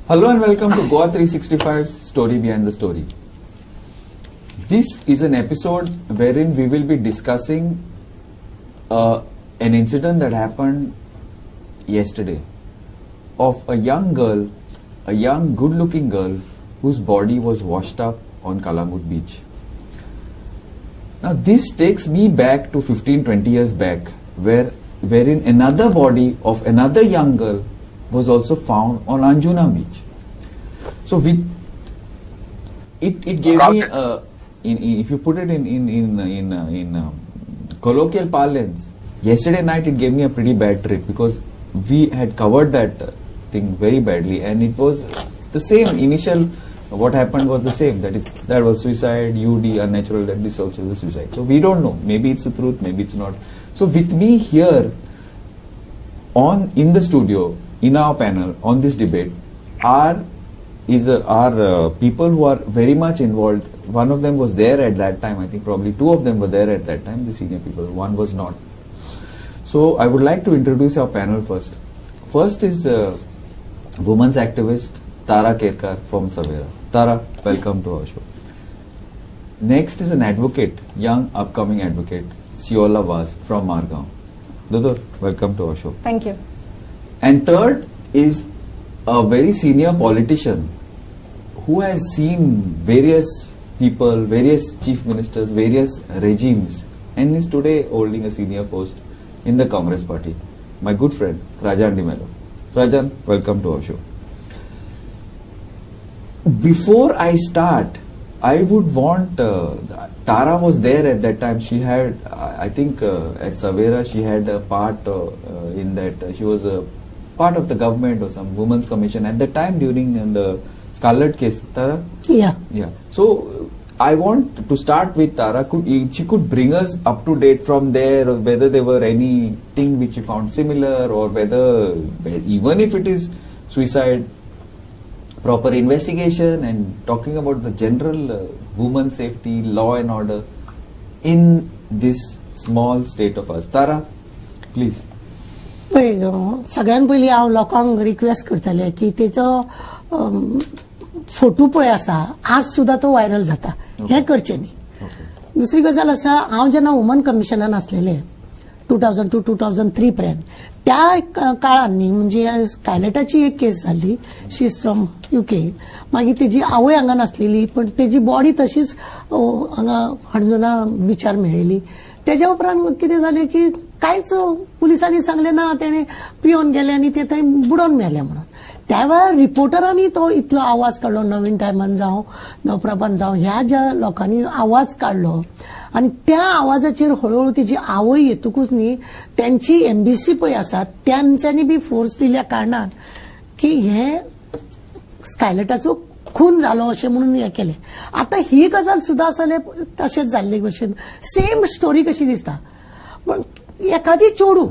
Hello and welcome to Goa 365's Story Behind the Story. This is an episode wherein we will be discussing an incident that happened yesterday of a young girl, a young good-looking girl whose body was washed up on Kalangut beach. Now this takes me back to 15-20 years back wherein another body of another young girl was also found on Anjuna beach. So it gave me if you put it in colloquial parlance, yesterday night it gave me a pretty bad trip because we had covered that thing very badly, and it was the same initial. What happened was the same, that was suicide, UD, unnatural death. This also was suicide. So we don't know. Maybe it's the truth, maybe it's not. So with me here in the studio, in our panel on this debate are people who are very much involved. One of them was there at that time. I think probably two of them were there at that time, the senior people. One was not. So I would like to introduce our panel first. First is women's activist Tara Kerkar from Savera. Tara, welcome to our show. Next is an advocate, young upcoming advocate, Siola Vaz from Margaon. Dodo, welcome to our show. Thank you. And third is a very senior politician who has seen various people, various chief ministers, various regimes, and is today holding a senior post in the Congress party. My good friend, Rajan Di Mello. Rajan, welcome to our show. Before I start, I would want, Tara was there at that time. She had, I think at Savera, she had a part in that, she was a part of the government or some women's commission at the time during the Scarlet case. Tara? Yeah. Yeah. So I want to start with Tara. She could bring us up to date from there, or whether there were anything which you found similar, or whether even if it is suicide, proper investigation and talking about the general women safety, law and order in this small state of us. Tara, please. सगळ्यान पयली हांव लोकांक request करतले की तेचो photo पळय आसा आज सुद्धा तो व्हायरल जाता हे करचे न्ही. दुसरी गजाल आसा, हांव जेन्ना वुमन कमिशनान आसलेले 2002-2003 पर्यंत, त्या काळान न्ही म्हणजे स्कायलेटाची एक केस जाल्ली. She is from UK. मागीर तेजी आवय हांगा नासलेली, पण तेजी बॉडी तशीच हांगा हणजुना बिचार मेळिल्ली. तेज्या उपरांत कितें जालें की कांयच पुलिसांनी सांगलें ना, तेणें पिवन गेले आनी ते थंय बुडोवन मेले म्हणून. त्या वेळार रिपोर्टरांनी तो इतलो आवाज काडलो, नवीन टायमान जावं नवप्रभान जावं, ह्या ज्या लोकांनी आवाज काडलो आनी त्या आवाजाचेर हळूहळू तिची आवय येतकूच न्ही त्यांची एम्बेसी पळय आसा त्यांच्यांनी बी फोर्स दिल्या कारणान की हे स्कायलेटाचो खून जालो अशें म्हणून हे केलें. आतां ही गजाल सुद्दां आसले तशेंच जाल्ले भशेन सेम स्टोरी कशी दिसता. पण एखादी चेडू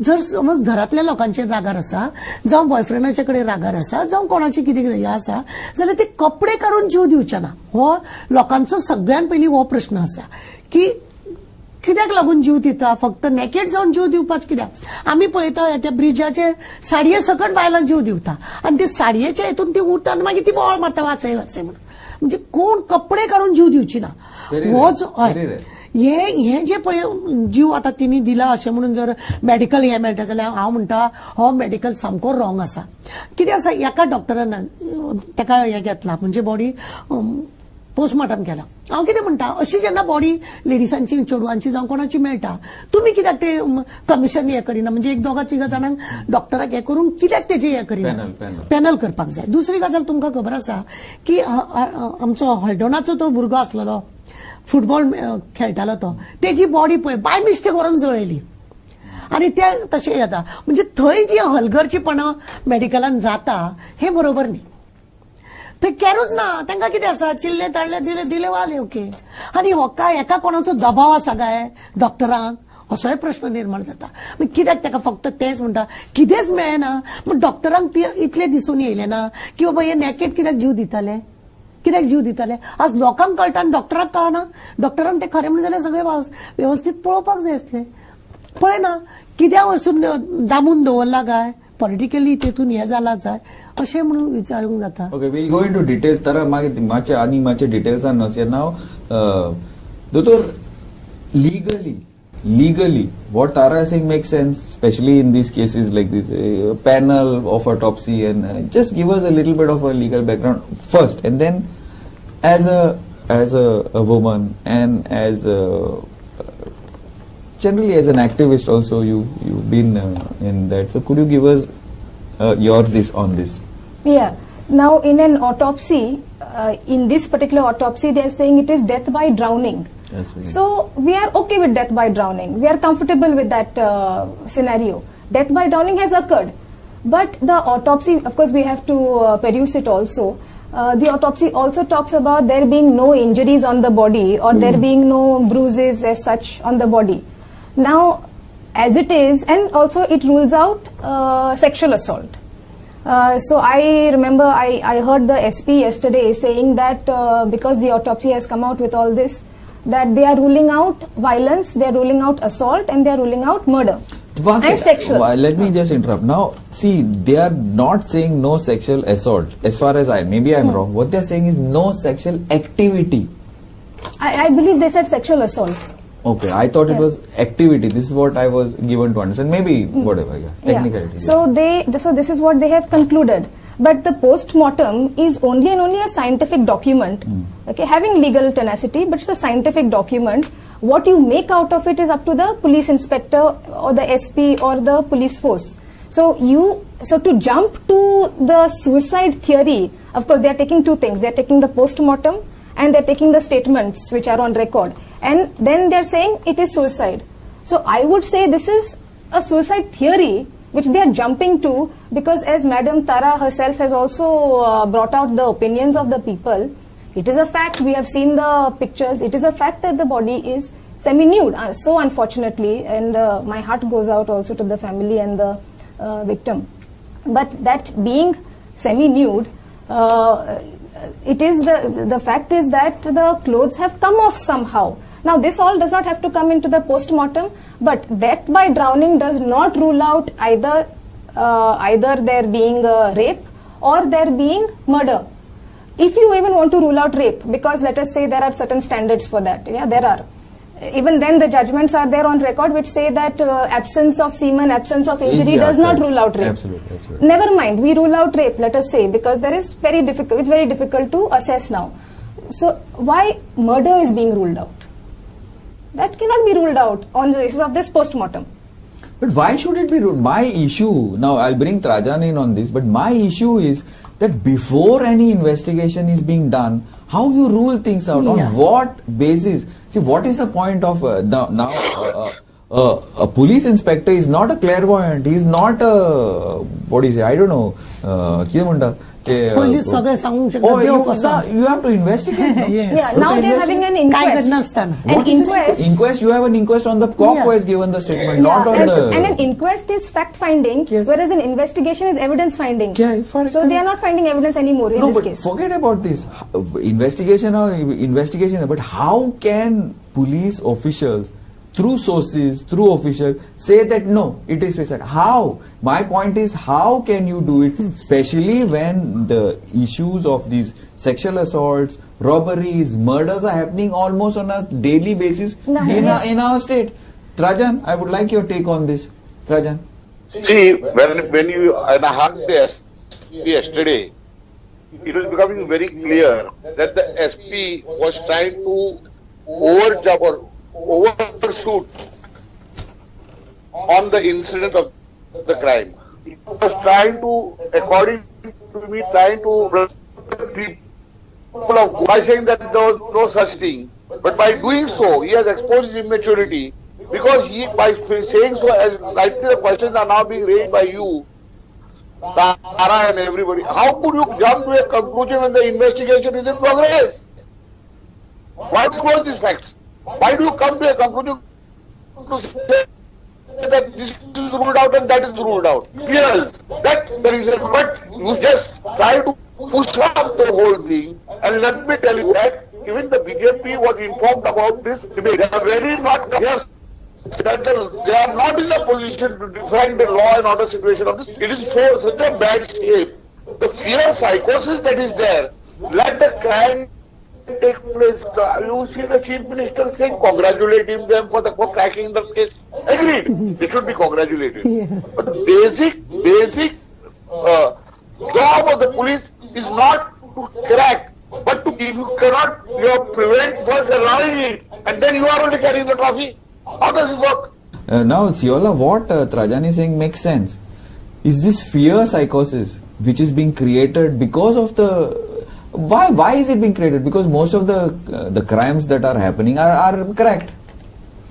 जर समज घरातल्या लोकांचेर रागार आसा, जावं बॉयफ्रेंडाचे कडेन रागार आसा, जावं कोणाचे कितें हे आसा, जाल्यार ते कपडे काडून जीव दिवचे ना. हो लोकांचो सगळ्यान पयलीं हो प्रश्न आसा की कित्याक लागून जीव दिता, फक्त नेकेड जावन जीव दिवपाच कित्याक. आमी पळयता त्या ब्रिजाचेर साडये सकट बायलां जीव दिवता आनी ते साडयेच्या हितून ती उरता आनी मागीर ती बोवाळ मारता वाचय वाचय म्हणून. म्हणजे कोण कपडे काडून जीव दिवची ना. होच हय हे जे पळय जीव आतां तिणी दिला अशें म्हणून जर मेडिकल हे मेळटा जाल्यार हांव म्हणटा हो मेडिकल सामको रॉंग आसा. कितें आसा, एका डॉक्टरान ताका हे घेतला म्हणजे बॉडी पोस्टमॉर्टम केला. हांव कितें म्हणटा, अशी जेन्ना बॉडी लेडिसांची चेडवांची जावं कोणाची मेळटा, तुमी कित्याक ते कमिशन हे करिना, म्हणजे एक दोगा तिगा जाणांक डॉक्टराक हे करून कित्याक तेजे हे करिना, पॅनल करपाक जाय. दुसरी गजाल तुमकां खबर आसा की आमचो हळडोणाचो तो भुरगो आसलेलो, फुटबॉल खेळटालो तो, तेजी बॉडी पळय बाय मिस्टेक व्हरून जळयली आनी ते तशें येता. म्हणजे थंय ती हलगर्जीपणा मेडिकलान जाता हे बरोबर न्ही. थंय कॅरूच ना, तांकां कितें आसा, चिल्ले ताळले दिले वाले ओके. आनी एका कोणाचो दबाव आसा काय डॉक्टरांक असोय प्रश्न निर्माण जाता. कित्याक ताका फक्त तेच म्हणटा, कितेंच मेळना. मग डॉक्टरांक इतले दिसून येयले ना की बाबा हे नेकेड कित्याक जीव दिताले, कित्याक जीव दिताले. आज लोकांक कळटा आनी डॉक्टरांक कळना. डॉक्टरांक ते खरें म्हणजे जाल्यार सगळे व्यवस्थीत पळोवपाक जाय आसले. पळय ना, कित्याक वचून दामून दवरला काय, पॉलिटिकली तेतून हे जालाच जाय अशें म्हणून विचारूंक जाता. Okay, we'll go into details. Tara, माचे details are now. Doctor, legally, what Tara is saying makes sense, especially in these cases like this. A panel of autopsy, and just give us a little bit of a legal background first, and then as a woman and as generally as an activist also, you've been in that. So could you give us your this on this? Yeah. Now, in an autopsy, in this particular autopsy, they are saying it is death by drowning. So we are okay with death by drowning. We are comfortable with that scenario. Death by drowning has occurred, but the autopsy, of course, we have to peruse it also. The autopsy also talks about there being no injuries on the body or there being no bruises as such on the body. Now, as it is, and also it rules out sexual assault. So I remember I heard the SP yesterday saying that because the autopsy has come out with all this, that they are ruling out violence, they are ruling out assault, and they are ruling out murder and sexual. Let me just interrupt. Now, see, they are not saying no sexual assault. As far as maybe I'm wrong. What they're saying is no sexual activity. I believe they said sexual assault. Okay, I thought it was activity. This is what I was given to understand. Maybe whatever, technicality. So so this is what they have concluded. But the post-mortem is only and only a scientific document, okay, having legal tenacity, but it's a scientific document. What you make out of it is up to the police inspector or the SP or the police force. So to jump to the suicide theory, of course, they are taking two things. They are taking the post-mortem and they are taking the statements which are on record. And then they are saying it is suicide. So I would say this is a suicide theory which they are jumping to, because as Madam Tara herself has also brought out the opinions of the people, it is a fact, we have seen the pictures, it is a fact that the body is semi-nude, so unfortunately, and my heart goes out also to the family and the victim. But that being semi-nude, it is the fact is that the clothes have come off somehow. Now, this all does not have to come into the post-mortem, but death by drowning does not rule out either there being rape or there being murder. If you even want to rule out rape, because let us say there are certain standards for that, yeah, there are. Even then the judgments are there on record which say that absence of semen, absence of injury does not rule out rape. Absolutely. Never mind, we rule out rape, let us say, because there is it's very difficult to assess now. So why murder is being ruled out? That cannot be ruled out on the basis of this post-mortem. But why should it be ruled? My issue, now I'll bring Trajan in on this, but my issue is that before any investigation is being done, how you rule things out, on what basis? See, what is the point of a police inspector is not a clairvoyant, he is not a, what do you say, I don't know, Police सगळे सांगू शकतात. Oh, you have to investigate. No? Yes. Yeah, now they are having an inquest. What is it? Inquest? You have an inquest on the cop who has given the statement, not on the... And an inquest is fact-finding, whereas an investigation is evidence-finding. So they are not finding evidence anymore in this case. Forget about this. Investigation, but how can police officials, through sources, through officials, say that no, it is suicide? How? My point is, how can you do it, especially when the issues of these sexual assaults, robberies, murders are happening almost on a daily basis in our state? Trajan, I would like your take on this. Trajan. See, when you, and I heard this yesterday, it was becoming very clear that the SP was trying to overjump or overshoot on the incident of the crime. He was trying to, according to me, trying to people of by saying that there was no such thing. But by doing so, he has exposed his immaturity, because he, by saying so, as rightly the questions are now being raised by you, Tara and everybody. How could you jump to a conclusion when the investigation is in progress? Why disclose these facts? Why do you come to a conclusion to say that this is ruled out and that is ruled out? Yes, that's the reason. But you just try to push up the whole thing. And let me tell you that even the BJP was informed about this debate. They are very not. Yes, that they are not in a position to define the law and order situation of this. It is for such a bad shape. The fear psychosis that is there, let the crime take place. You see the Chief Minister saying, congratulating them for cracking the case. Agreed. They should be congratulated. Yeah. But the basic job of the police is not to crack, but to, if you cannot, prevent first allowing it, and then you are only carrying the trophy. How does it work? Now, Siola, what Trajani is saying makes sense. Is this fear psychosis which is being created because of the... Why is it being created? Because most of the crimes that are happening are cracked.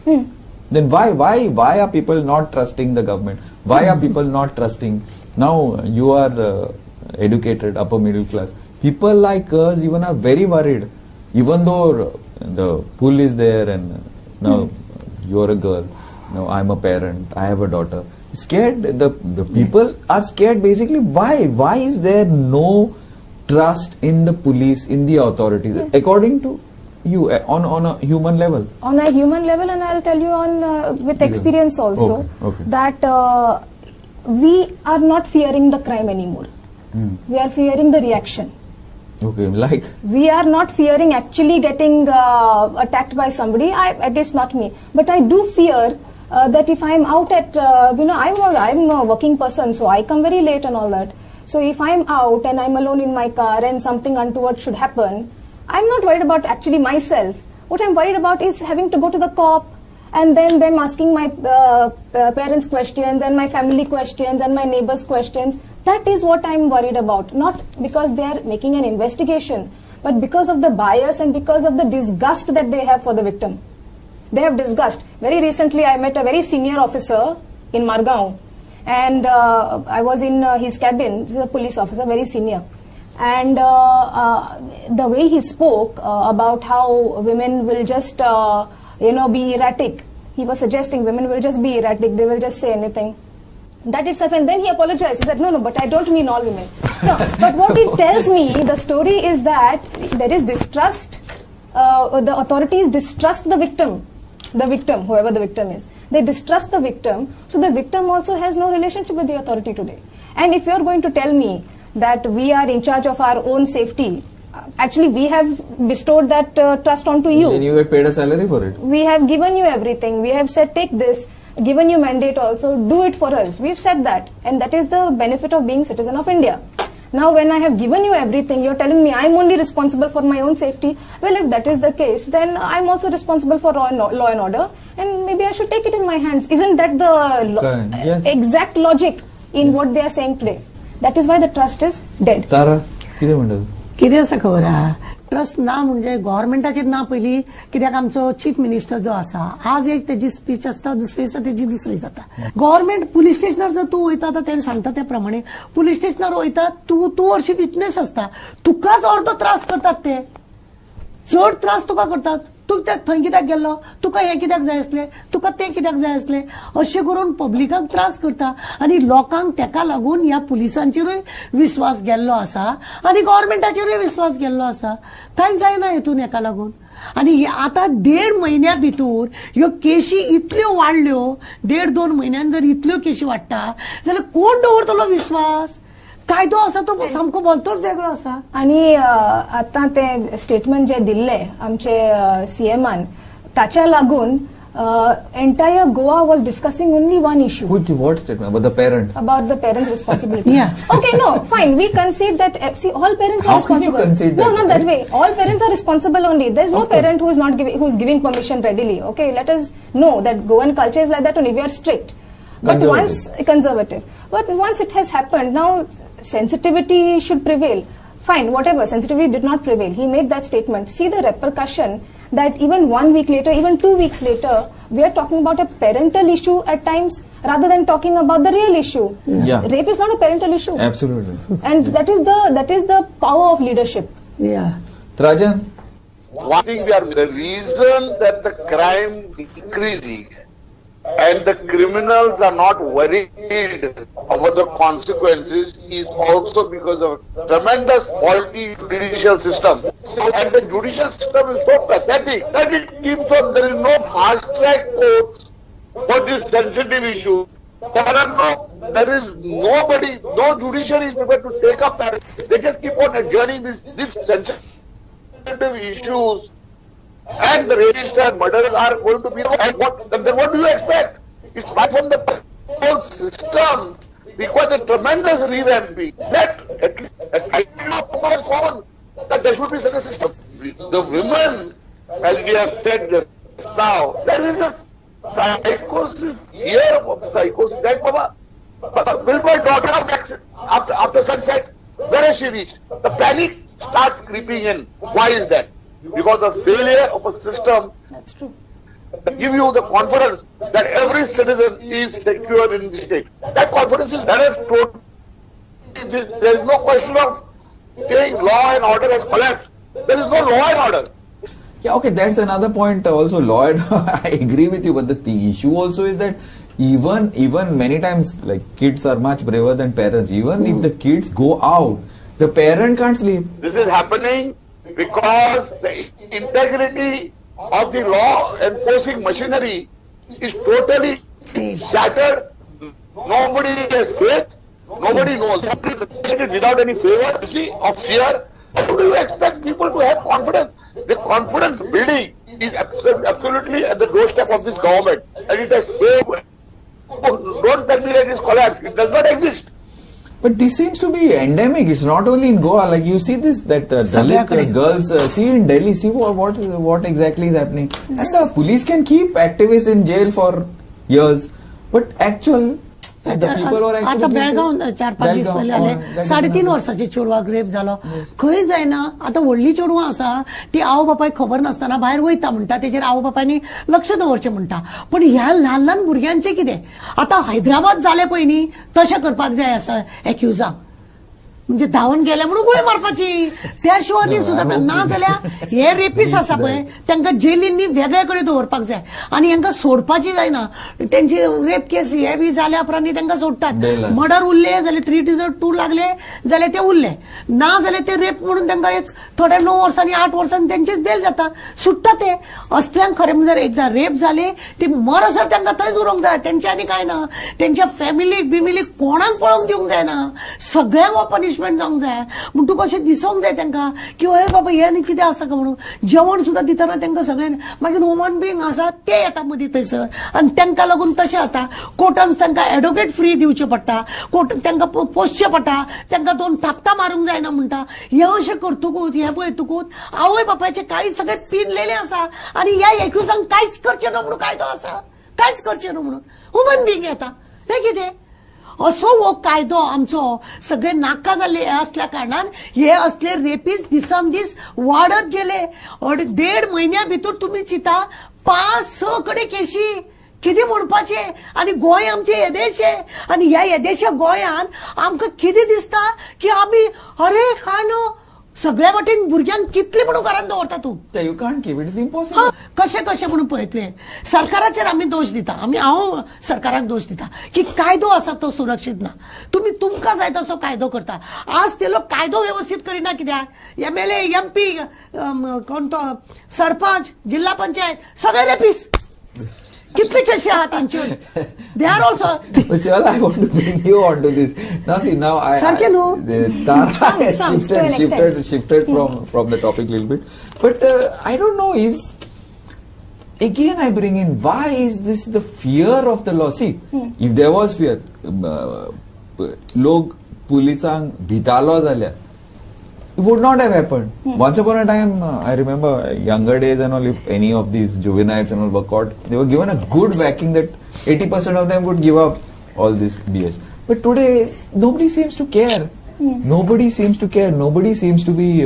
Then why are people not trusting the government? Why are people not trusting? Now you are educated, upper middle class. People like us even are very worried, even though the pull is there and now you're a girl, now I'm a parent, I have a daughter. Scared, the people are scared basically. Why is there no trust in the police, in the authorities, according to you, on a human level? On a human level, and I'll tell you on with experience also, Okay. that we are not fearing the crime anymore. We are fearing the reaction. Okay, like? We are not fearing actually getting attacked by somebody, at least not me. But I do fear that if I'm out at, I'm a working person, so I come very late and all that. So if I'm out and I'm alone in my car and something untoward should happen, I'm not worried about actually myself. What I'm worried about is having to go to the cop and then them asking my parents questions and my family questions and my neighbors questions. That is what I'm worried about. Not because they are making an investigation, but because of the bias and because of the disgust that they have for the victim. They have disgust. Very recently I met a very senior officer in Margao, and I was in his cabin. This is a police officer, very senior. And the way he spoke about how women will just, be erratic. He was suggesting women will just be erratic, they will just say anything. That itself, and then he apologized. He said, no, but I don't mean all women. No, but what it tells me, the story is that there is distrust. The authorities distrust the victim, whoever the victim is. They distrust the victim, so the victim also has no relationship with the authority today. And if you're going to tell me that we are in charge of our own safety, actually we have bestowed that trust onto you. Then you get paid a salary for it. We have given you everything. We have said, take this, given you mandate also, do it for us. We've said that, and that is the benefit of being citizen of India. Now when I have given you everything, you're telling me I'm only responsible for my own safety. Well, if that is the case, then I'm also responsible for law and order, and maybe I should take it in my hands. Isn't that the Yes. exact logic in what they are saying today? That is why the trust is dead. Tara, कितें म्हणटा? कितें आसा खबर आहा, trust ना म्हणजे गव्हर्नमेंटाचेर ना पयली, कित्याक आमचो चीफ मिनिस्टर जो आसा, आज एक तेजी स्पीच आसता, दुसरी दिसा तेजी दुसरी जाता. गव्हर्नमेंट पुलीस स्टेशनार जर तूं वयता आतां तेणे सांगता त्या प्रमाणे पुलीस स्टेशनार वयता, तूं हरशी विटनेस आसता, तुकाच अर्दो त्रास करतात ते. चड त्रास तुका करतात. तूं थंय कित्याक गेल्लो, तुका हें कित्याक जाय आसलें, तुका तें कित्याक जाय आसलें, अशें करून पब्लिकाक त्रास करता. आनी लोकांक तेका लागून ह्या पुलिसांचेरूय विश्वास गेल्लो आसा आनी गव्हर्नमेंटाचेरूय विश्वास गेल्लो आसा. कांयच जायना हेतून हेका लागून. आनी आतां 1.5 म्हयन्या भितर ह्यो केशी इतल्यो वाडल्यो, 1.5-2 म्हयन्यान जर इतल्यो केशी वाडटा जाल्यार कोण दवरतलो विश्वास? कायदो आसा तो सामको बोलतोच वेगळो आसा. आणि आता ते स्टेटमेंट जे दिल्ले आमचे सीएमान, ताच्या लागून entire Goa was discussing only one issue. What statement? About the parents? About the parents' responsibility. Yeah. Okay, no, fine. We concede that. See, all parents are How can you responsible. concede No, that, not that right? way. All parents are responsible only. There's no Of course. parent who is not giving, who is giving permission readily. Okay, let us know that Goan culture is like that only. We are strict. But once conservative. But once it has happened, now sensitivity should prevail. Fine, whatever, sensitivity did not prevail. He made that statement. See the repercussion that even 1 week later, even 2 weeks later, we are talking about a parental issue at times rather than talking about the real issue. Yeah. Rape is not a parental issue. Absolutely. And that is the power of leadership. Yeah. Trajan? One thing the reason that the crime is increasing and the criminals are not worried about the consequences is also because of tremendous faulty judicial system. And the judicial system is so pathetic that it keeps on, there is no fast track courts for this sensitive issue. There is nobody, no judiciary is prepared to take up that. They just keep on adjourning these sensitive issues, and the rapists and murderers are going to be. And then what do you expect? It's right from the whole system requires a tremendous revamping. That at least that there should be such a system. The women, as we have said just now, there is a psychosis here of psychosis. That will my daughter after sunset, where has she reached? The panic starts creeping in. Why is that? Because the failure of a system That's true. that give you the confidence that every citizen is secure in the state. That confidence is there is no question of saying law and order has collapsed. There is no law and order. Yeah, okay, that's another point also. Lloyd, I agree with you, but the issue also is that even many times, like, kids are much braver than parents. Even if the kids go out, the parent can't sleep. This is happening because the integrity of the law enforcing machinery is totally shattered. Nobody has faith. Nobody knows. Without any favor or fear. How do you expect people to have confidence? The confidence building is absolutely at the doorstep of this government, and it has failed. Don't tell me that it is collapsed. It does not exist. But this seems to be endemic. It's not only in Goa. Like, you see this, that Dalit girls, see in Delhi, see what exactly is happening. And the police can keep activists in jail for years. But the people are actually... आता बेळगाव 4-5 दीस पहिले आले 3.5 वर्षाचे चेडवाक rape जालो खंय जायना आता व्हडली चेडवां आसा ती आवय बापायक खबर नासतना भायर वयता म्हणटा तेजेर आवय बापायनी लक्ष दवरचें म्हणटा पण ह्या ल्हान ल्हान भुरग्यांचें कितें आता हैदराबाद जाले पयलीं तशें करपाक जाय आसा एक्युजाक म्हणजे धांवन गेले म्हणून गुळी मारपाची त्या शिवाय सुद्धा ना जाल्यार हे रेपीस आसा पळय तांकां जेलींनी वेगळे कडेन दवरपाक जाय आनी हांकां सोडपाची जायना तेंची रेप केस हे बी जाल्या उपरांत तांकां सोडटात मर्डर उरले जाल्यार 3-2 लागले जाल्यार ते उरले ना जाल्यार ते रेप म्हणून तांकां एक थोड्या 9 वर्सांनी 8 वर्सांनी तेंचेच बेल जाता सुट्टा ते असल्यांक खरें म्हणजे एकदां रेप जाले ते मरसर तांकां थंयच उरोंक जाय तेंच्यांनी काय ना तेंच्या फॅमिलीक बिमिलीक कोणाक पळोवंक दिवंक जायना सगळ्यांक हो पनिशमेंट जावंक जाय म्हण तुका अशें दिसोंक जाय तांकां की अरे बाबा हे न्ही कितें आसा काय म्हणून जेवण सुद्दां दितना तांकां सगळें मागीर ह्युमन बींग आसा ते येता मदीं थंयसर आनी तांकां लागून तशें जाता कोर्टान तांकां एडवोकेट फ्री दिवचें पडटा कोर्ट तांकां पोसचें पडटा तांकां 2 थापटां मारूंक जायना म्हणटा हे अशें करतकूच हे पळयतकूच आवय बापायचे काळी सगळे पिनलेले आसा आनी ह्या एक्युजांक कांयच करचें ना म्हणून कायदो आसा कांयच करचें ना म्हणून ह्युमन बींग येता हें कितें असो हो कायदो आमचो सगळे नाका जाल्ले असल्या कारणान हे असले रेपीस दिसान दीस वाडत गेले 1.5 म्हयन्या भितर तुम्ही चिता 5-6 कडे केशी कितें म्हणपाचे आनी गोंय आमचे येदेशे आनी ह्या येदेशा गोंयान आमकां कितें दिसता की आमी अरे काय नो सगळ्या वाटेन भुरग्यांक कितले म्हणून घरान दवरता तूं you can't keep it is impossible कशें कशें म्हणून पळय तुवें सरकाराचेर आमी दोश दिता हांव सरकाराक दोश दिता की कायदो आसा तो सुरक्षीत ना तुमी तुमकां जाय तसो कायदो करता आज ते लोक कायदो व्यवस्थीत करिना कित्याक MLA MP कोण तो सरपंच जिल्हा पंचायत सगळे रेपीस कितले केशी आहात तांच्यो they are also Well, I want to bring you on to this. Now see, now Tara has shifted from the topic a little bit. But I don't know, again I bring in, why is this the fear of the law? See, if there was fear, log pulisank भितालो जाल्यार it would not have happened. Once upon a time, I remember younger days and all, if any of these juveniles and all were caught, they were given a good whacking that 80% of them would give up all this BS. But today, nobody seems to care. Nobody seems to care. Nobody seems to be,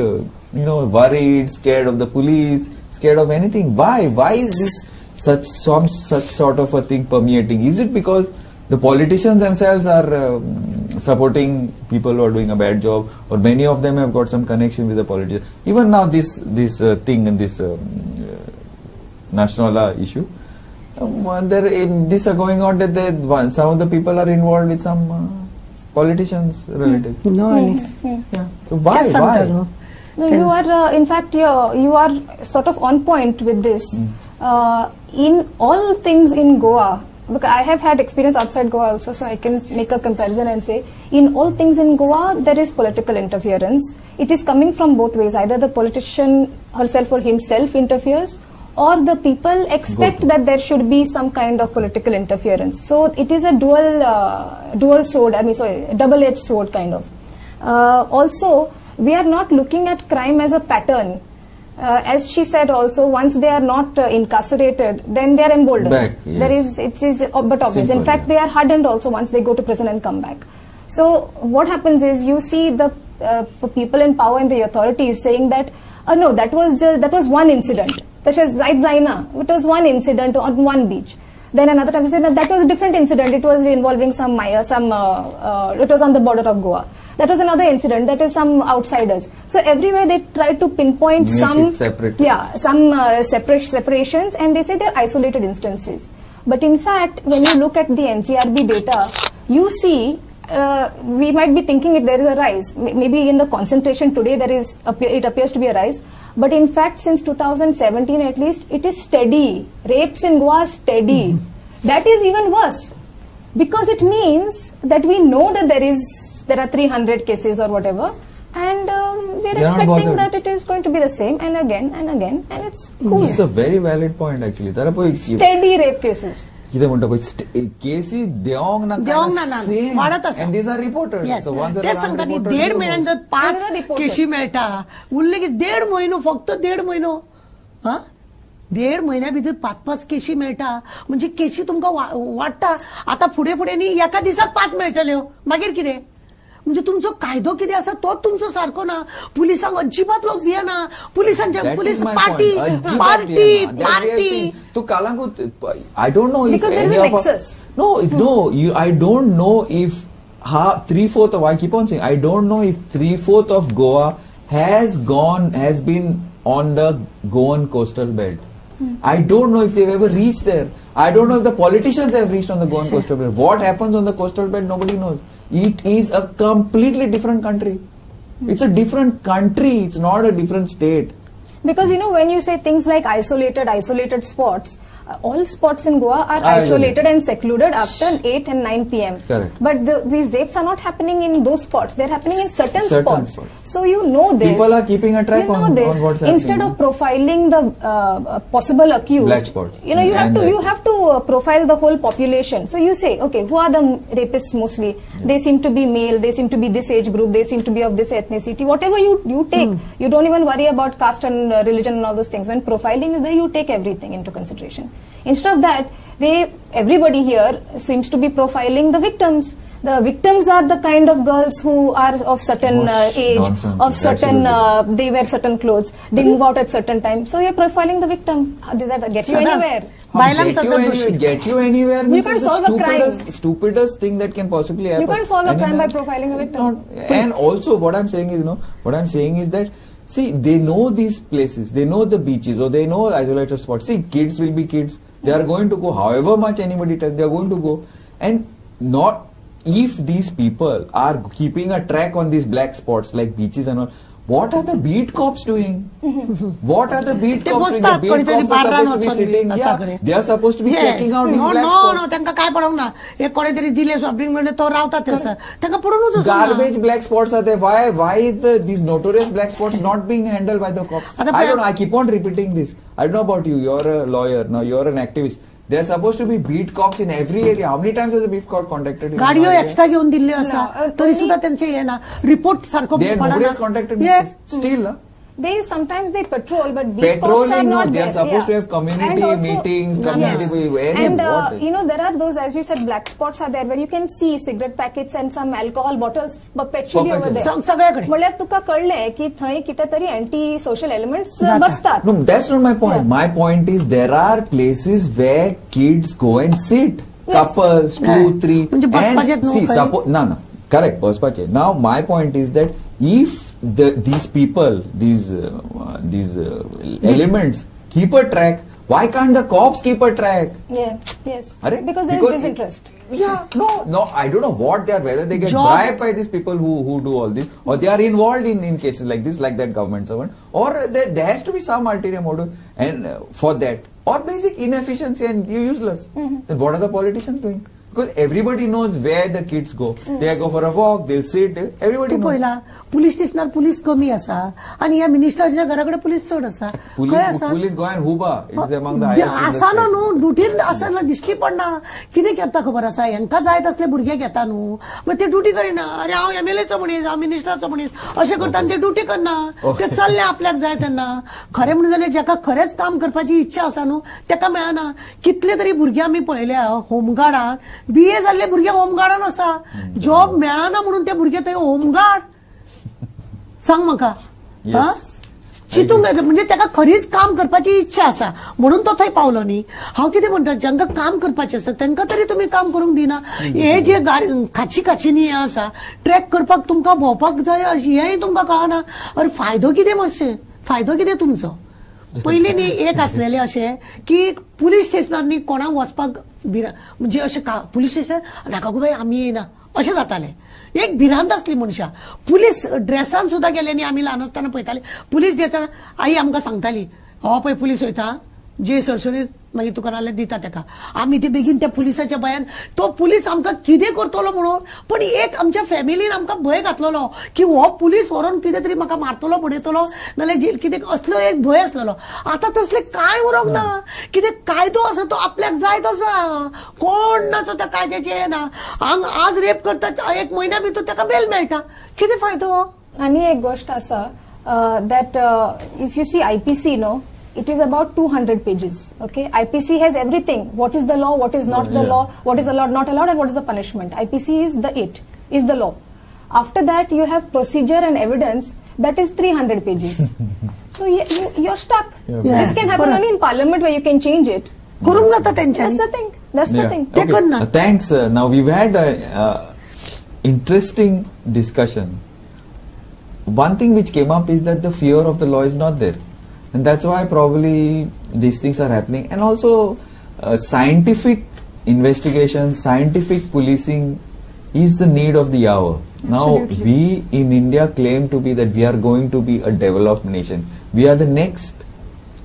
worried, scared of the police, scared of anything. Why? Why is this such sort of a thing permeating? Is it because the politicians themselves are supporting people who are doing a bad job, or many of them have got some connection with the politicians? Even now, this thing and this national law issue, this are going on that some of the people are involved with some politicians' relatives. No, yeah. So why? No, you are in fact you are sort of on point with this. In all things in Goa, because I have had experience outside Goa also, so I can make a comparison and say, in all things in Goa, there is political interference. It is coming from both ways. Either the politician herself or himself interferes, or the people expect that there should be some kind of political interference. So it is a dual sword, double-edged sword kind of. Also, we are not looking at crime as a pattern. As she said also, once they are not incarcerated, then they are emboldened. Back, yes. It is but obvious. Simple, In fact, they are hardened also once they go to prison and come back. So what happens is, you see the people in power and the authorities saying that, no, that was one incident. Such as Zaid Zaina, it was one incident on one beach. Then another time they said that was a different incident. It was involving it was on the border of Goa. That was another incident. That is some outsiders. So everywhere they try to pinpoint some separations, and they say they're isolated instances. But in fact, when you look at the NCRB data, you see we might be thinking there is a rise. Maybe in the concentration today it appears to be a rise. But in fact, since 2017 at least, it is steady. Rapes in Goa are steady. That is even worse, because it means that we know that there are 300 cases or whatever, and we are expecting that it is going to be the same, and again, and it's cool. This is a very valid point actually. Steady rape cases. And these are reporters. Yes. The ones that ते are सांगतात की unreported, 1.5 महिन्यात जर 5 reported. केशी मेळटा उरले की 1.5 महिनो फक्त 1.5 महिनो 1.5 महिन्या भितर 5 केशी मेळटा म्हणजे केशी तुमका वाटता आता फुडे नी एका दिसात 5 मेळटल्यो मागीर कितें म्हणजे तुमचो कायदो कितें आसा तोच तुमचो सारको ना पुलिसांक अजिबात लोक भियेना पुलिसांच्या पुलिस पार्टी तू Calangute I don't know if because there is any an of excess. I don't know if 3/4 of I keep on saying I don't know if 3/4 of Goa has been on the Goan coastal belt. I don't know if they've ever reached there. I don't know if the politicians have reached on the Goan coastal belt. What happens on the coastal belt, nobody knows. It is a completely different country. It's a different country. It's not a different state. Because when you say things like isolated spots, all spots in Goa are isolated and secluded after 8 and 9 p.m. Correct. But these rapes are not happening in those spots. They're happening in certain spots. So you know this. People are keeping a track on what's happening. Instead of profiling the possible accused, black spots. You have to profile the whole population. So you say, okay, who are the rapists mostly? Yeah. They seem to be male. They seem to be this age group. They seem to be of this ethnicity. Whatever you take, you don't even worry about caste and religion and all those things. When profiling is there, you take everything into consideration. Instead of that, everybody here seems to be profiling the victims. The victims are the kind of girls who are of certain age, of certain, they wear certain clothes, they move out at certain time. So you're profiling the victim. How does that get you anywhere? Get you anywhere means you can't solve a crime. Stupidest thing that can possibly happen. You can't solve a crime by profiling a victim. And also what I'm saying is, that see, they know these places, they know the beaches, or they know isolated spots. See, kids will be kids. They are going to go, however much anybody tells, they are going to go. And not, if these people are keeping a track on these black spots like beaches and all, what are the beat cops doing? What are the beat cops doing? The beat cops are supposed to be sitting, they are supposed to be checking out these black spots. त्यांका काय पडवंक ना एक कोणी तरी दिले soft drink म्हणजे तो रावतात ते सर त्यांका पडूनच garbage black spots are there. Why is these notorious black spots not being handled by the cops? I don't know. I keep on repeating this. I don't know about you. You're a lawyer now. You're an activist. They're supposed to be beat cops in every area. How many times has the beat cop contacted you? गाडीयो extra घेऊन दिल्ले असा तरी सुद्धा त्यांचे हे ना report सारखो nobody has contacted me. Still, sometimes they patrol, but beat cops are not they are supposed to have community meetings, there are those, as you said, black spots are there where you can see cigarette packets and some alcohol bottles perpetually over there. म्हणल्यार तुका कळले की थंय किती तरी anti social elements बसतात. No, that's not my point. My point is there are places where kids go and sit. Couples, 2, 3. And see, suppose correct, now my point is that if these people, these elements keep a track, why can't the cops keep a track? Yes. Because there is disinterest. No, I don't know what they are, whether they get bribed by these people who do all this, or they are involved in cases like this, like that government servant, or there has to be some ulterior motive, and for that or basic inefficiency and you're useless. Then what are the politicians doing? Because everybody knows where the kids go. They go for a walk, they'll sit, everybody तू knows. पहिला police स्टेशनार police कमी असा आणि या मिनिस्टरच्या घराकडे police चढ असा काय असा Police go and Huba. It's among the highest in the असा ना state. न्हू ड्युटीर असताना दिश्टी पडना कितें करता खबर आसा हेंका जाय तसले भुरगे घेता न्हू मग ते ड्युटी करिना अरे हांव एमएलएचो मनीस हांव मिनिस्टराचो मनीस अशें करता आनी ते ड्युटी करना ते चल्ले आपल्याक जाय तेन्ना खरें म्हणून जाल्यार जेका खरेंच काम करपाची इच्छा आसा न्हू तेका मेळना कितले तरी भुरगे आमी पळयल्या होमगार्डान बीए जाल्ले भुरगे होमगार्डान आसा जॉब मेळना म्हणून ते भुरगे थंय होमगार्ड सांग म्हाका Yes. हा चिंतूंक जाय म्हणजे ताका खरीच काम करपाची इच्छा आसा म्हणून तो थंय पावलो न्ही हांव कितें म्हणटा जांकां काम करपाचें आसा तांकां तरी तुमी काम करूंक दिना हे जे खाची हें आसा ट्रॅक करपाक तुमकां भोंवपाक जाय हेंय तुमकां कळना अरे फायदो कितें मातशें फायदो कितें तुमचो पयलीं न्ही एक आसलेलें अशें की पुलीस स्टेशनार न्ही कोणाक वचपाक म्हणजे अशें पुलीस स्टेशन नाका गो बाय आमी येयना अशें जातालें एक भिरांत आसली मनशां पुलीस ड्रेसान सुद्दां गेले न्ही आमी ल्हान आसतना पळयताले पुलीस ड्रेसान आई आमकां सांगताली हो पळय पुलीस वयता जे सडसडीत मागीर तुका नाल्यार दिता ताका आमी ते बेगीन त्या पुलिसाच्या भंयान तो पुलीस आमकां कितें करतलो म्हणून पण एक आमच्या फॅमिलीन आमकां भंय घातलेलो की हो पुलीस व्हरून कितें तरी म्हाका मारतलो बडयतलो नाल्यार कितें असलो एक भंय आसलेलो आतां तसलें कांय उरोंक ना कितें कायदो आसा तो आपल्याक जाय तसो आसा कोण ना तो त्या कायद्याचें हें ना आज रेप करता एक म्हयन्या भितर ताका बेल मेळटा कितें फायदो आणि एक गोष्ट असा that if you see IPC, it is about 200 pages. Okay, IPC has everything. What is the law? What is not the law? What is allowed, not allowed, and what is the punishment? IPC is the law. After that, you have procedure and evidence. That is 300 pages. So you're stuck. This can happen only in Parliament where you can change it. करूंक जाता तेंच्यांनी That's the thing. That's the thing. ते करना Thanks. Now we've had an interesting discussion. One thing which came up is that the fear of the law is not there, and that's why probably these things are happening. And also scientific investigation, scientific policing is the need of the hour. Now we in India claim to be that we are going to be a developed nation. We are the next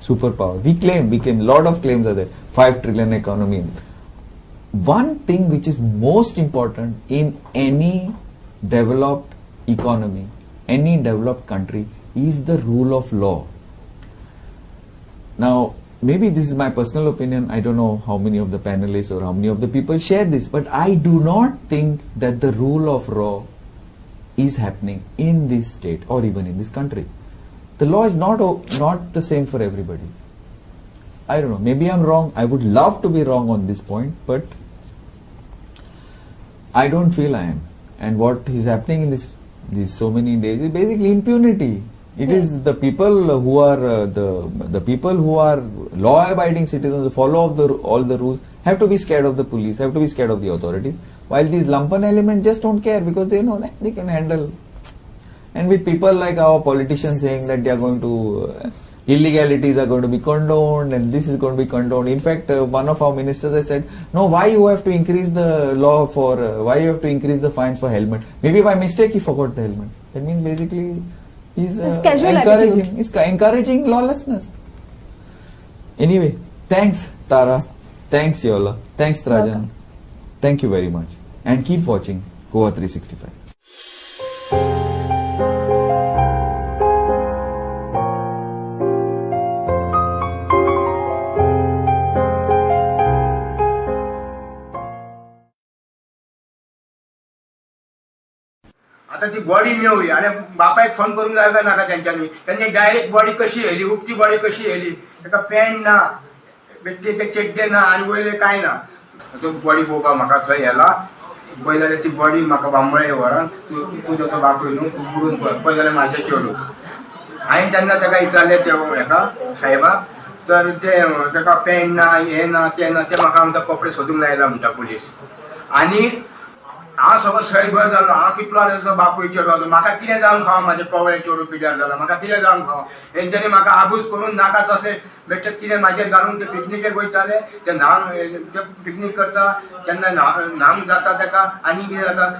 superpower. We claim lot of claims are there. 5 trillion economy. One thing which is most important in any developed economy, any developed country, is the rule of law. Now, maybe this is my personal opinion. I don't know how many of the panelists or how many of the people share this, but I do not think that the rule of law is happening in this state or even in this country. The law is not the same for everybody. I don't know. Maybe I'm wrong. I would love to be wrong on this point, but I don't feel I am. And what is happening in these so many days is basically impunity. It is the people who are the people who are law-abiding citizens, who follow all the rules, have to be scared of the police, have to be scared of the authorities. While these lumpen elements just don't care because they know that they can handle. And with people like our politicians saying that they are going to illegalities are going to be condoned and this is going to be condoned. In fact, one of our ministers has said, no, why you have to increase the law for, why you have to increase the fines for helmet? Maybe by mistake he forgot the helmet. That means basically he's encouraging lawlessness. Anyway, thanks Tara, thanks Yola, thanks Trajan. Welcome. Thank you very much. And keep watching Goa 365. आता ती body मेळ्ळी आणि बापायक phone करून जाय नाका त्यांच्यानी त्यांनी direct body कशी येयली उक्ती बॉडी कशी येयली ताका पॅन्ट ना बेश्टे चेड्डे ना आनी वयले काय ना तो बॉडी पळोवपाक म्हाका थंय येला पळय जाल्यार ती बॉडी म्हाका बांबळे व्हरान तूं ताचो बापूय न्हू तूं बुडून पळय जाल्यार म्हाजे चेडूं हांवें तेन्ना ताका विचारलें हेका साहेबाक तर ते ताका पॅन्ट ना हे ना ते म्हाका आमचा कपडे सोदूंक लायला म्हणटा पुलीस आनी हांव सगळो सय बरो जालो हांव कितलो ताजो बापूय चेडो म्हाका कितें जावंक खावा म्हाजे कवळे चेडूं पिड्यार जाला म्हाका कितें जावंक खावा हेंच्यांनी म्हाका आबूज करून नाका तशें बेश्टे कितें म्हाजेर घालून ते पिकनिकेक वयताले ते न्हांव ते पिकनीक करता तेन्ना न्हांवंक जाता ताका आनी कितें जाता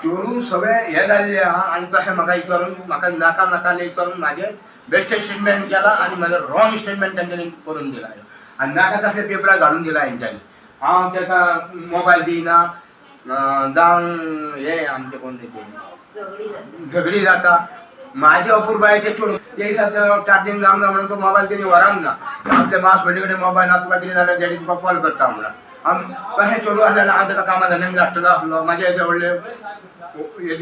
चेडूं सगळे हे जाल्ले आहा आनी तशें म्हाका विचारून म्हाका नाका नाका विचारून म्हाजें बेश्टे स्टेटमेंट केला आनी म्हाजो रॉंग स्टेटमेंट तेंच्यांनी करून दिला आणि नाका तसले पेपरार घालून दिला यांच्यानी. हांव ताका मोबायल दिना जावन हे आमचे कोण झगडी जाता. माझे अपूर्बायचे चोडून ते दिसा चार्जिंग जावंक ना म्हणून तो मोबायल तेणी व्हरांक ना. आपले मास व्हडले कडेन मोबायल ना तुका कितें जाल्यार डॅडी तुका कॉल करता म्हणून कशें चोडूं आसलें हांव ताका कामा धंद्याक धाडटलो आसलो. म्हाजे हेजे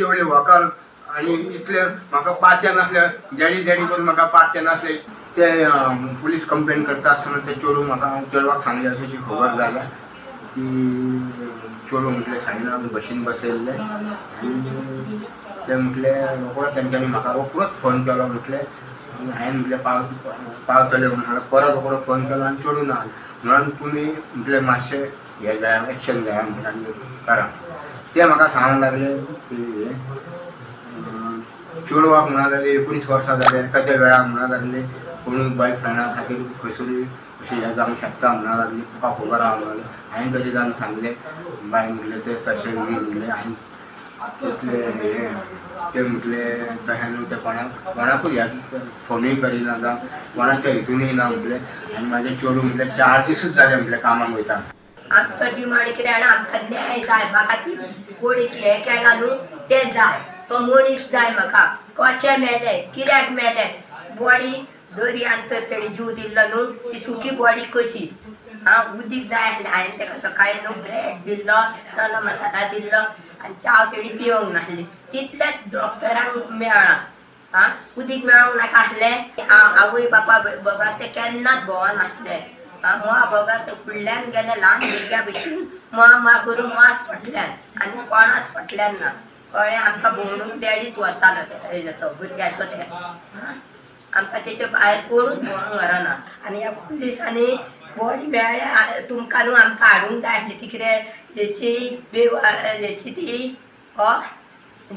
व्हडले व्हंकल आनी इतले म्हाका पांचशे नासले डॅडी करून म्हाका पांचशे नासले. ते पुलीस कंप्लेन करता आसतना ते चोडूं म्हाका चेडवाक सांगले अशी खबर जाल्या की चोडूं म्हटलें सायडा बशीन बसयल्ले आनी ते म्हटले रोखडोच तेंच्यांनी म्हाका रोखडोच फोन केलो. म्हटलें हांवें म्हटलें पावतले म्हणून परत रोखडो फोन केलो आनी चोडूं ना म्हणून तुमी म्हटलें मातशें हें जाय एक्शन जाय म्हणून करा. ते म्हाका सांगूंक लागले की चेडवाक म्हणून लागले 19 वर्सां जाले एकाच्या वेळाक म्हणून लागले कोणूय बॉयफ्रेंडा खातीर खंयसरूय अशें हें जावंक शकता म्हणून लागली तुका खबर आहा म्हणून. हांवें तरी जावन सांगलें बाय म्हटलें ते तशें न्ही म्हणलें. हांवें तितले ते म्हटले तशें न्हू ते कोणाकूय ह्या फोनूय करिना जावं कोणाच्या हितूनय ना म्हटलें. आनी म्हाजें चेडूं म्हटलें 4 दिसूच जाले म्हटलें कामाक वयता. आमचो डिमांड कितें आनी आमकां न्याय जाय. म्हाका ती कोणी हें केलां न्हू तें जाय. तो मनीस जाय म्हाका. कशें मेले कित्याक मेले बॉडी दर्यांत तर तेणी जीव दिल्लो न्हू ती सुकी बॉडी कशी उदीक जाय आसलें. हांवें ताका सकाळीं न्हू ब्रेड दिल्लो चना मसाला दिल्लो आनी चाव तेणी पिवंक नासली. तितलेंच डॉक्टरांक मेळ्ळां उदीक मेळोंक नाका आसलें. आवय बापा बगास ते केन्नाच भोंवोन नासले. मोआ बगास ते फुडल्यान गेले ल्हान भुरग्या भशेन मा करून मात फाटल्यान आनी कोणाच फाटल्यान ना. कळ्ळें आमकां भोंवणूक डॅडीच व्हरतालो तेजो भुरग्याचो ते आमकां तेचे भायर कोणूच भोंवंक व्हरना. आनी ह्या पुलिसांनी बॉडी मेळ्ळ्या तुमकां न्हू आमकां हाडूंक जाय आसली ती कितें हेची ती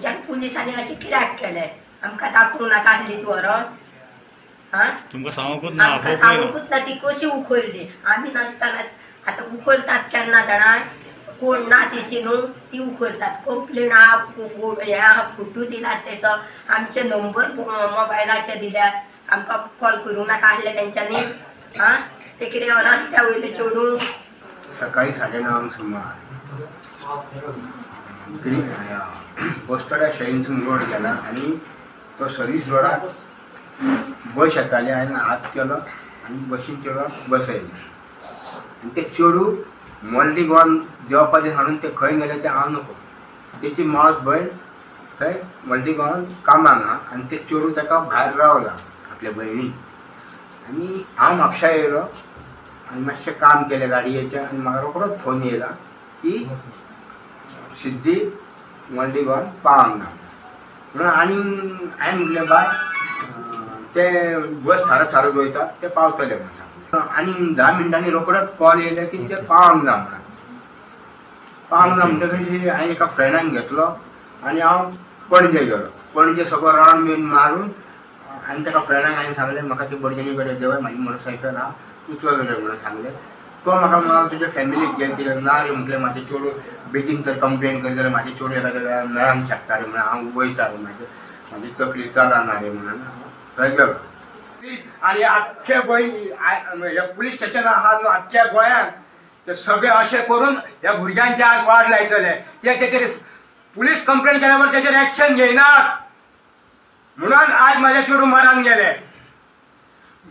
ज्या पुलिसांनी अशें कित्याक केलें आमकां दाखोवंक नाका आसली ती व्हरोन. आमकां सांगूंकूच ना ती कशी उखलली. आमी नासतना आतां उखलतात केन्ना जाणां कोण ना तेची न्हू ती उखलतात. कंप्लेन ह्या फोटो दिला तेचो आमचे नंबर मोबायलाचे दिल्यात आमकां कॉल करूंक नाका आसले तेंच्यांनी. ते कितें रस्त्या वयले चेडूं सकाळी 9:30 सुमार पोस्टोड्या शेळींसून रोड गेला आनी तो सर्वीस रोडाक बस येताली. हांवें हात केलो आनी बशीन चेडवाक बसयलें आनी ते चेडूं मोल्डी गोवन देंवपाचें हाडून ते खंय गेले ते हांव नको. तेची मावस भयण थंय मोल्डी गोवन कामाक आहा आनी ते चेडूं ताका भायर रावला आपल्या भयणीक. आनी हांव म्हापशा येयलो आनी मातशें काम केलें गाडयेचें आनी म्हाका रोखडोच फोन येयला की सिद्धी मोल्डी गोवन पावंक ना म्हणून. आनी हांवें म्हटलें बाय ते बस थारत वयता ते पावतले म्हणून. आनी 10 मिनटांनी रोखडोच कॉल येयले की ते पावंक ना म्हणून. पावंक ना म्हणटकीर हांवें एका फ्रेंडान घेतलो आनी हांव पणजे गेलो. पणजे सगळो रावंड बीन मारून आनी ताका फ्रेंडाक हांवें सांगलें म्हाका ती बडजनी कडेन देवय म्हाजी मोटरसायकल आहा उचल रे म्हणून सांगलें. तो म्हाका म्हणालो तुजे फॅमिलीक घेवन कितें ना रे म्हटलें म्हाजें चेडूं बेगीन तर कंप्लेन कर जाल्यार म्हाजें चेडूं एखाद्या वेळार मेळोंक शकता रे म्हणून हांव वयता रे म्हाजी तकली चलना रे म्हणून थंय गेलो. आनी आख्ख्या गोंय पुलीस स्टेशन आहा न्हू आख्ख्या गोंयांत ते सगळे अशें करून ह्या भुरग्यांचे आज वाड लायतले. ते तेचेर पुलीस कंप्लेन केल्यावर तेचेर एक्शन घेयनात म्हणून आज म्हाजे चेडूं मरान गेले.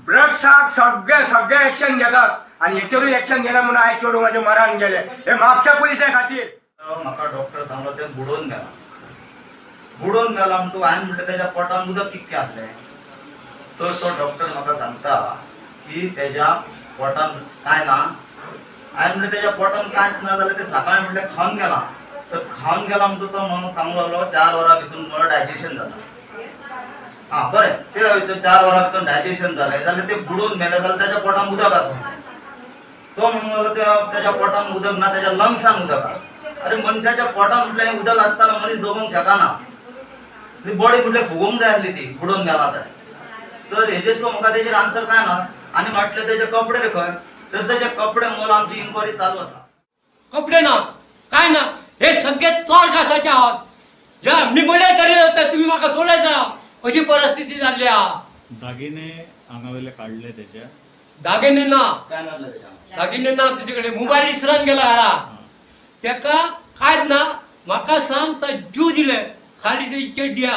ड्रग्साक सगळे एक्शन घेतात आनी हेचेरूय एक्शन घेना म्हणून आयज चेडूं म्हाजे मरान गेले. हे म्हापशा पुलिसे खातीर. म्हाका डॉक्टर सांगलो ते बुडोवन गेला म्हणटू हांवें म्हणलें तेज्या पोटान उदक कितकें आसलें. तर तो डॉक्टर म्हाका सांगता की तेज्या पोटान कांय ना. हांवें म्हणलें तेज्या पोटान कांयच ना जाल्यार ते सकाळीं म्हणलें खावन गेला. तर खावन गेला म्हणटू तो म्हणून सांगू लागलो 4 वरां भितर मला डायजेशन जाता. बरें ते 4 वरां भितर डायजेशन जालें जाल्यार ते बुडोवन मेले जाल्यार तेज्या पोटान उदक आसा. तो म्हणून लागलो तेज्या पोटान उदक ना तेज्या लंग्सान उदक आसा. अरे मनशाच्या पोटान म्हटलें उदक आसताना मनीस जगोवंक शकना. बॉडी म्हटलें फुगोवंक जाय आसली ती बुडोवन गेला जाल्यार. तर हेजेर तो म्हाका तेजेर आन्सर काय ना. आनी म्हटलें तेजे कपडे रे खंय. तर तेजे कपडे मोल आमची इन्क्वायरी चालू आसा. कपडे ना काय ना हे सगळे चोर कासाचे आहात. जर निमणे करीत तुम्ही म्हाका सोडायचा अशी परिस्थिती जाल्ली आहा. दागिने हांगा वयले काडले तेचे दागिने ना काय म्हणलं त्याच्या दागिने ना तुझ्याकडे मोबाईल इसरान गेला घरा त्याका काय ना म्हाका सांग तर जीव दिले खाली ती चेड्डी हा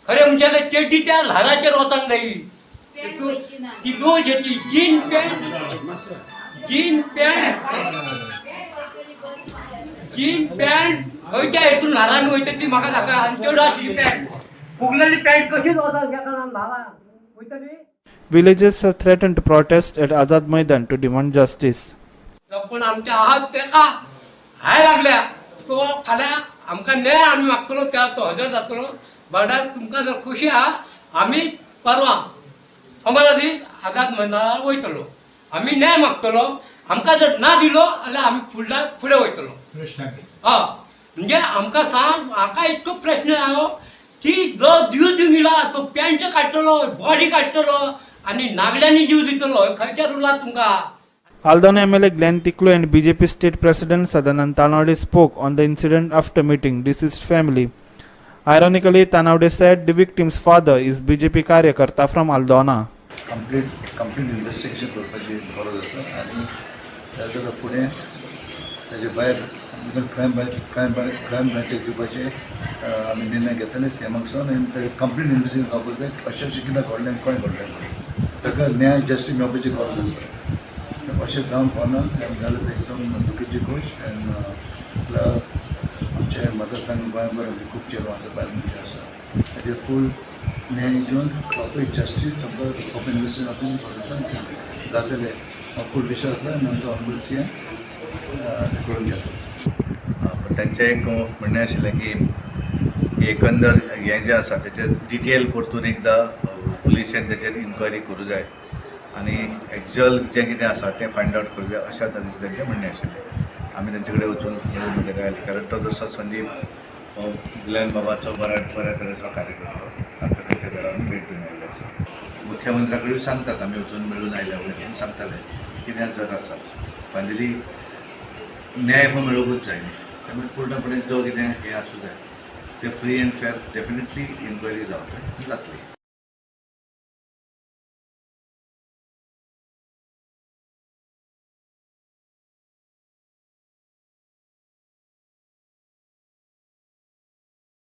खरे म्हणजे चेड्डी त्या ल्हाराचेर वचोंक नाही ती दोन घेतली जीन पॅन्ट खंयच्या हेतून ल्हारान वयता ती म्हाका दाखय आनी चेडू ती पॅन्ट फुगलेली पॅन्ट कशीच वता त्या कारणान ल्हारान वयतली. Villagers have threatened to protest at Azad Maidan to demand justice. पण आमच्या आहात तेका हाय लागल्या तो फाल्यां आमकां न्याय आमी मागतलो त्या तो हजर जातलो भाडार तुमकां जर खुशी आहा आमी परवा सोमारा दीस आझाद मैदानार वयतलो आमी न्याय मागतलो आमकां जर ना दिलो जाल्यार आमी फुडें वयतलो. म्हणजे आमकां सांग म्हाका इतको प्रश्न आयो की जो जीव दिला तो पॅन्ट काडटलो बॉडी काडटलो आनी नागड्यांनी जीव दितलो खंयच्या रुलार तुमकां. Aldona MLA Glenn Tiklo and BJP State President Sadanand Tanawade spoke on the incident after meeting deceased family. Ironically, Tanawade said the victim's father is BJP Karyakarta from Aldona. Complete investigation करपाची गरज आसा आनी ताच्या फुडें ताचे भायर crime ब्रांचेक दिवपाचे आमी निर्णय घेतले सीएमाक सावन आनी कंप्लीट इन्वेस्टिगेशन जावपाक जाय अशें कितें घडलें आनी खंय घडलें ताका न्याय जस्टीस मेळपाची गरज आसा. अशें जावन पावना जाल्यार ते एकदम दुखीची गोश्ट आनी आमचे मतदारसंघ गोंयभर खूब चेडवां आसा बायल मनशां आसा ताजेर फूल न्याय घेवन प्रॉपर जस्टीस आमकां इन्वेस्टिगेशन जातलें फूल विशय आसलो आनी आमचो ऑनरेबल सीएम ते करून घेतलो. तांचें एक म्हणणें आशिल्लें की एकंदर हें जें आसा तेचेर डिटेल परतून एकदां पुलिशेन तेचेर इन्क्वायरी करूं जाय आनी एक्च्युअल जें कितें आसा तें फायंड आवट करूं जाय अशा तरेचें तेंचें म्हणणें आशिल्लें. आमी तेंचे कडेन वचून मेळून वगैरे आयले कारण तो जसो संदीप ग्लेन बाबाचो बऱ्या तरेचो कार्यकर्तो आतां तेंच्या घरा आमी भेट दिवन आयिल्ले आसा. मुख्यमंत्र्या कडेन सांगतात आमी वचून मेळून आयल्या वयल्यान सांगताले कितें जर आसा फायनली न्याय हो मेळोवूच जाय त्यामुळे पूर्णपणे जो कितें हें आसूं जाय ते फ्री एंड फेर डेफिनेटली इन्क्वायरी जावची जातली.